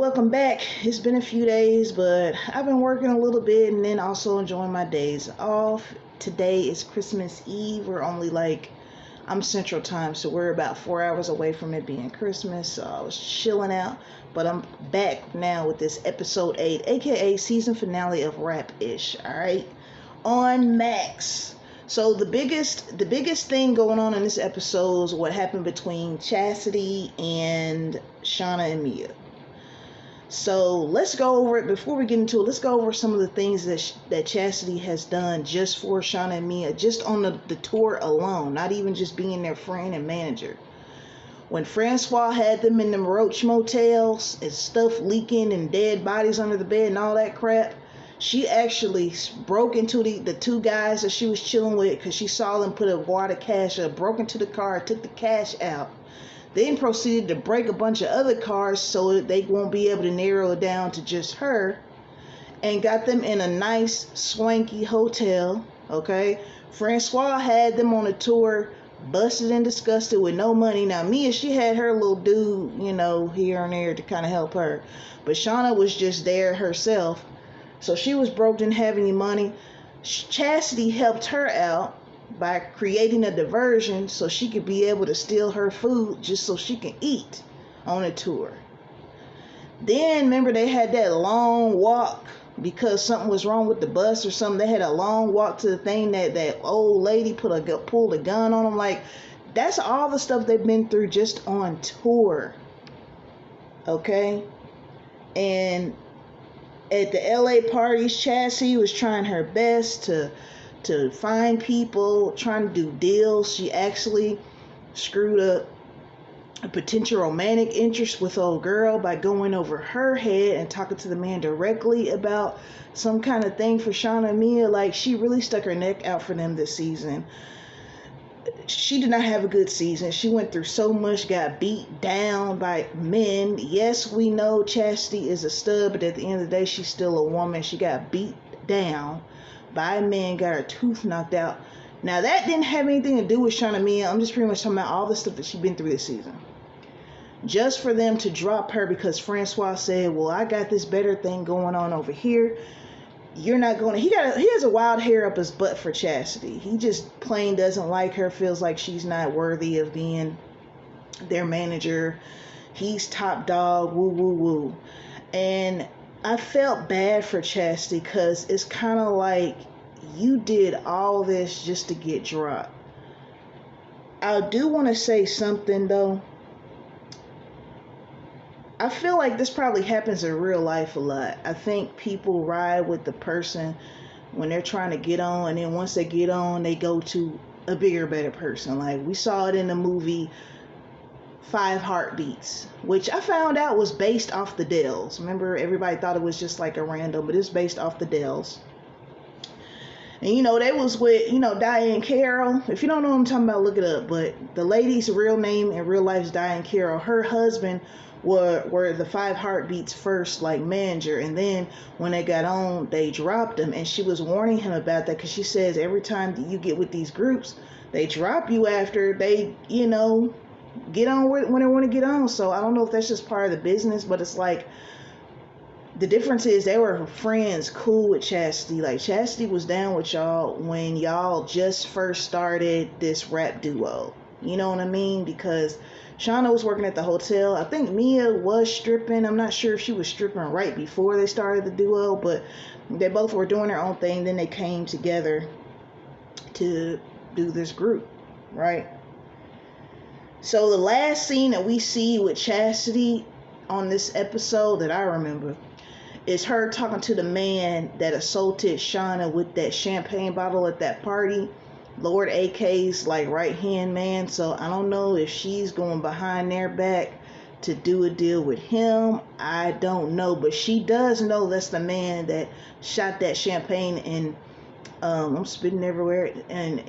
welcome back. It's been a few days, but I've been working a little bit and then also enjoying my days off. Today is Christmas Eve. I'm Central Time, so we're about 4 hours away from it being Christmas. So I was chilling out, but I'm back now with this episode 8, aka season finale of Rap-ish. All right, on Max. So the biggest thing going on in this episode is what happened between Chastity and Shauna and Mia. So let's go over it. Before we get into it, let's go over some of the things that Chastity has done just for Shauna and Mia, just on the tour alone, not even just being their friend and manager. When Francois had them in them roach motels and stuff leaking and dead bodies under the bed and all that crap, she actually broke into the two guys that she was chilling with because she saw them put a wad of cash up, broke into the car, took the cash out, then proceeded to break a bunch of other cars so that they won't be able to narrow it down to just her, and got them in a nice swanky hotel. Okay, Francois had them on a tour, busted and disgusted with no money. Now Mia, she had her little dude, here and there to kind of help her, but Shauna was just there herself, so she was broke, didn't have any money. Chastity helped her out by creating a diversion so she could be able to steal her food just so she can eat on a tour. Then remember they had that long walk because something was wrong with the bus or something. They had a long walk to the thing that old lady pulled a gun on them. Like, that's all the stuff they've been through just on tour. Okay? And at the LA parties, Chastity was trying her best to find people, trying to do deals. She actually screwed up a potential romantic interest with old girl by going over her head and talking to the man directly about some kind of thing for Shauna and Mia. Like, she really stuck her neck out for them this season. She did not have a good season. She went through so much, got beat down by men. Yes, we know Chastity is a stud, but at the end of the day, she's still a woman. She got beat down by a man, got her tooth knocked out. Now, that didn't have anything to do with Shauna Mia. I'm just pretty much talking about all the stuff that she's been through this season. Just for them to drop her because Francois said, well, I got this better thing going on over here. You're not going to... He has a wild hair up his butt for Chastity. He just plain doesn't like her, feels like she's not worthy of being their manager. He's top dog, woo, woo, woo. And I felt bad for Chastity because it's kind of like you did all this just to get dropped. I do want to say something though. I feel like this probably happens in real life a lot. I think people ride with the person when they're trying to get on, and then once they get on, they go to a bigger, better person. Like, we saw it in the movie 5 Heartbeats, which I found out was based off the Dells. Remember, everybody thought it was just like a random, but it's based off the Dells. And they was with, Diane Carroll. If you don't know what I'm talking about, look it up. But the lady's real name in real life is Diane Carroll. Her husband were the 5 Heartbeats first, like, manager. And then when they got on, they dropped him. And she was warning him about that because she says every time that you get with these groups, they drop you after they, get on when they want to get on. So I don't know if that's just part of the business, but it's like, the difference is they were friends, cool with Chastity. Like, Chastity was down with y'all when y'all just first started this rap duo. You know what I mean? Because Shauna was working at the hotel. I think Mia was stripping. I'm not sure if she was stripping right before they started the duo, but they both were doing their own thing. Then they came together to do this group, right? So the last scene that we see with Chastity on this episode that I remember is her talking to the man that assaulted Shauna with that champagne bottle at that party. Lord AK's like right hand man. So I don't know if she's going behind their back to do a deal with him. I don't know, but she does know that's the man that shot that champagne and I'm spitting everywhere in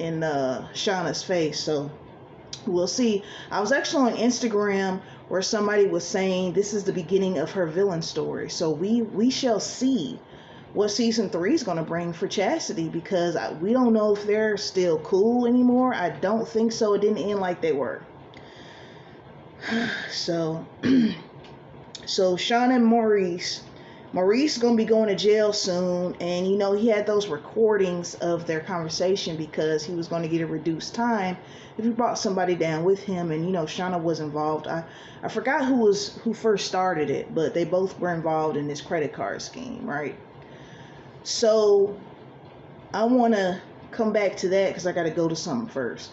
Shauna's face. So we'll see. I was actually on Instagram where somebody was saying this is the beginning of her villain story. So we shall see what season 3 is going to bring for Chastity, because we don't know if they're still cool anymore. I don't think so. It didn't end like they were. So So Shauna and Maurice gonna be going to jail soon, and he had those recordings of their conversation because he was going to get a reduced time if he brought somebody down with him. And Shauna was involved. I forgot who first started it, but they both were involved in this credit card scheme, right? So I want to come back to that because I got to go to something first.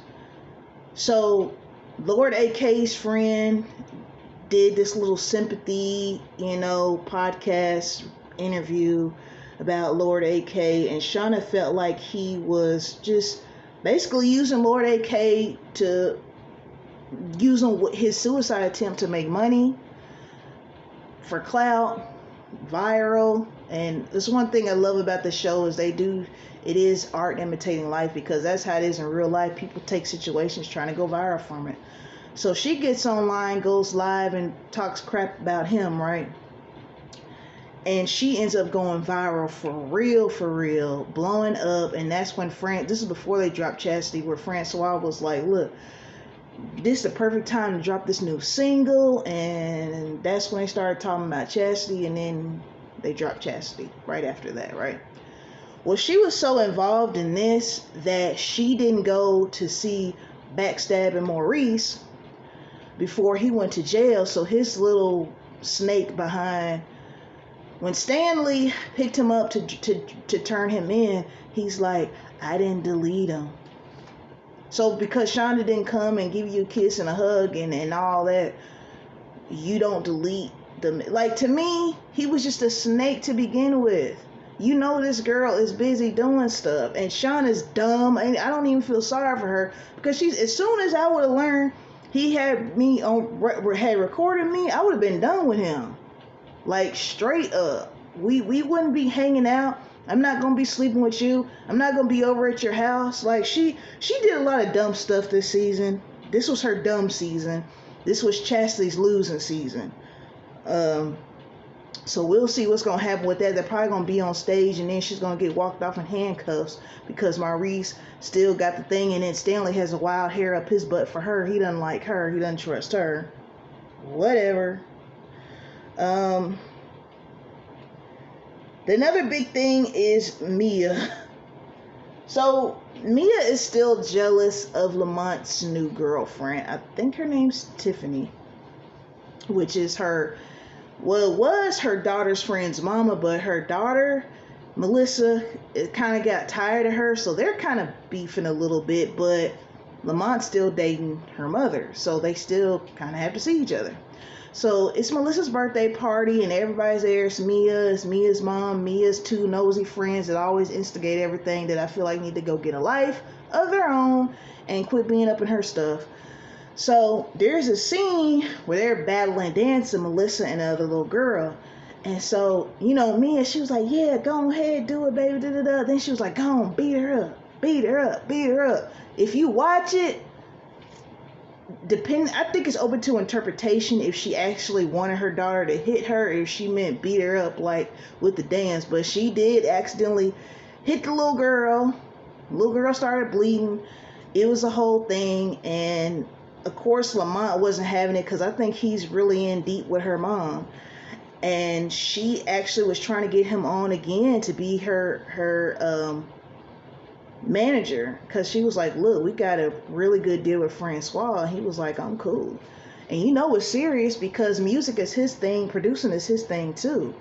So Lord AK's friend did this little sympathy, podcast interview about Lord AK, and Shauna felt like he was just basically using Lord AK to using his suicide attempt to make money for clout, viral. And this one thing I love about the show is it is art imitating life, because that's how it is in real life. People take situations trying to go viral from it. So she gets online, goes live, and talks crap about him, right? And she ends up going viral for real, blowing up. And that's when this is before they dropped Chastity, where Francois was like, look, this is the perfect time to drop this new single. And that's when they started talking about Chastity, and then they dropped Chastity right after that, right? Well, she was so involved in this that she didn't go to see Backstabbing Maurice before he went to jail. So his little snake behind, when Stanley picked him up to turn him in, he's like, I didn't delete him. So because Shonda didn't come and give you a kiss and a hug and all that, you don't delete them. Like, to me, he was just a snake to begin with. This girl is busy doing stuff, and Shauna's dumb, and I don't even feel sorry for her, because as soon as I would have learned he had recorded me, I would have been done with him. Like, straight up. We wouldn't be hanging out. I'm not gonna be sleeping with you. I'm not gonna be over at your house. Like, she did a lot of dumb stuff this season. This was her dumb season. This was Chastity's losing season. So we'll see what's gonna happen with that. They're probably gonna be on stage, and then she's gonna get walked off in handcuffs because Maurice still got the thing, and then Stanley has a wild hair up his butt for her. He doesn't like her. He doesn't trust her. Whatever. Another big thing is Mia. So Mia is still jealous of Lamont's new girlfriend. I think her name's Tiffany, which is it was her daughter's friend's mama, but her daughter, Melissa, it kind of got tired of her, so they're kind of beefing a little bit, but Lamont's still dating her mother, so they still kind of have to see each other. So it's Melissa's birthday party, and everybody's there. It's Mia's mom, Mia's two nosy friends that always instigate everything that I feel like need to go get a life of their own and quit being up in her stuff. So there's a scene where they're battling, dancing, Melissa and the other little girl. And so, Mia, she was like, yeah, go ahead, do it, baby, da-da-da. Then she was like, go on, beat her up. If you watch it, I think it's open to interpretation if she actually wanted her daughter to hit her, or if she meant beat her up, like with the dance. But she did accidentally hit the little girl. The little girl started bleeding. It was a whole thing. And of course, Lamont wasn't having it, because I think he's really in deep with her mom. And she actually was trying to get him on again to be her manager, because she was like, look, we got a really good deal with Francois. He was like, I'm cool. And it's serious, because music is his thing, producing is his thing too.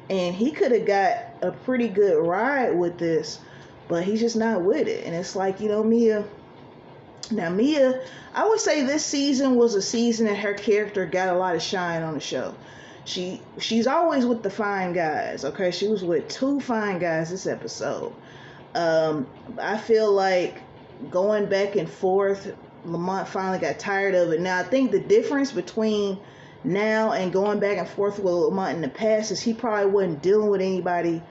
And he could have got a pretty good ride with this, but he's just not with it. And it's like, Mia, I would say this season was a season that her character got a lot of shine on the show. She's always with the fine guys, okay? She was with two fine guys this episode. I feel like going back and forth, Lamont finally got tired of it. Now, I think the difference between now and going back and forth with Lamont in the past is he probably wasn't dealing with anybody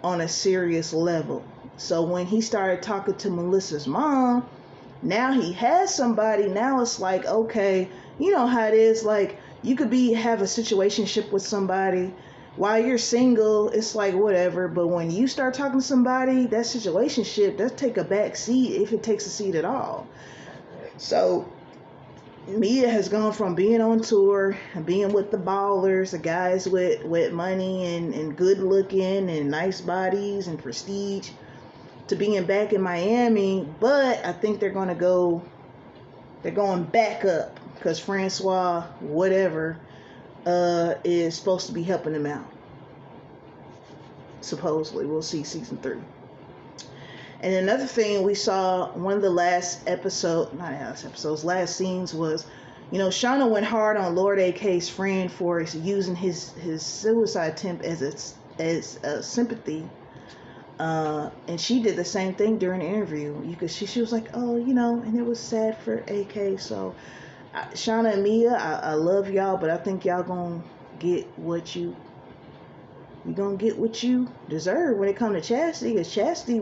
on a serious level. So when he started talking to Melissa's mom, now he has somebody. Now it's like, okay, you know how it is. Like, you could have a situationship with somebody while you're single. It's like whatever. But when you start talking to somebody, that situationship does take a back seat, if it takes a seat at all. So Mia has gone from being on tour and being with the ballers, the guys with money and good looking and nice bodies and prestige, to being back in Miami. But I think they're going back up because Francois, whatever, is supposed to be helping them out. Supposedly, we'll see season 3. And another thing we saw, one of the last scenes was, Shauna went hard on Lord AK's friend for using his suicide attempt as sympathy. And she did the same thing during the interview. She was like, oh, and it was sad for AK. So, Shauna and Mia, I love y'all, but I think y'all gonna get what you deserve when it comes to Chastity. Because Chastity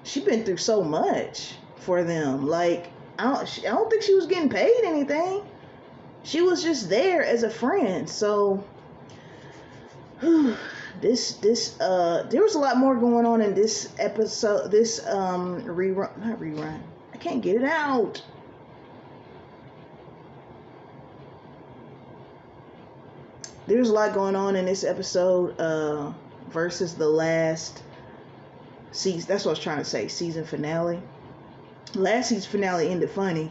she been through so much for them. Like, I don't think she was getting paid anything. She was just there as a friend. So there was a lot more going on in this episode, this not rerun. I can't get it out. There's a lot going on in this episode versus the last season. That's what I was trying to say. Season finale. Last season finale ended funny.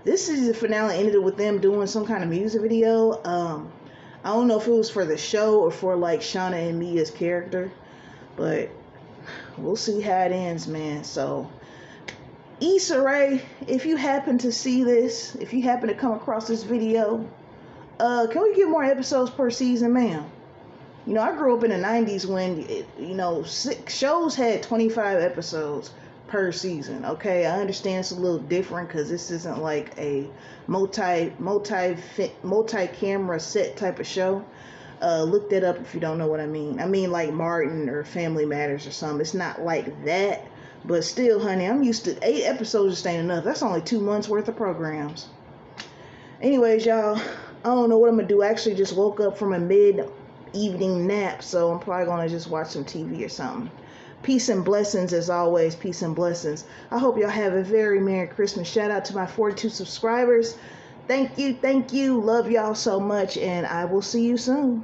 This season finale ended with them doing some kind of music video. I don't know if it was for the show or for like Shauna and Mia's character, but we'll see how it ends, man. So, Issa Rae, if you happen to see this, if you happen to come across this video, can we get more episodes per season, ma'am? I grew up in the 90s when, shows had 25 episodes per season. Okay, I understand it's a little different because this isn't like a multi-camera set type of show. Look that up if you don't know what I mean. I mean like Martin or Family Matters or something. It's not like that, but still, honey, I'm used to 8 episodes just ain't enough. That's only 2 months worth of programs. Anyways, y'all, I don't know what I'm gonna do. I actually just woke up from a mid-evening nap, so I'm probably gonna just watch some TV or something. Peace and blessings as always. Peace and blessings. I hope y'all have a very Merry Christmas. Shout out to my 42 subscribers. Thank you. Love y'all so much, and I will see you soon.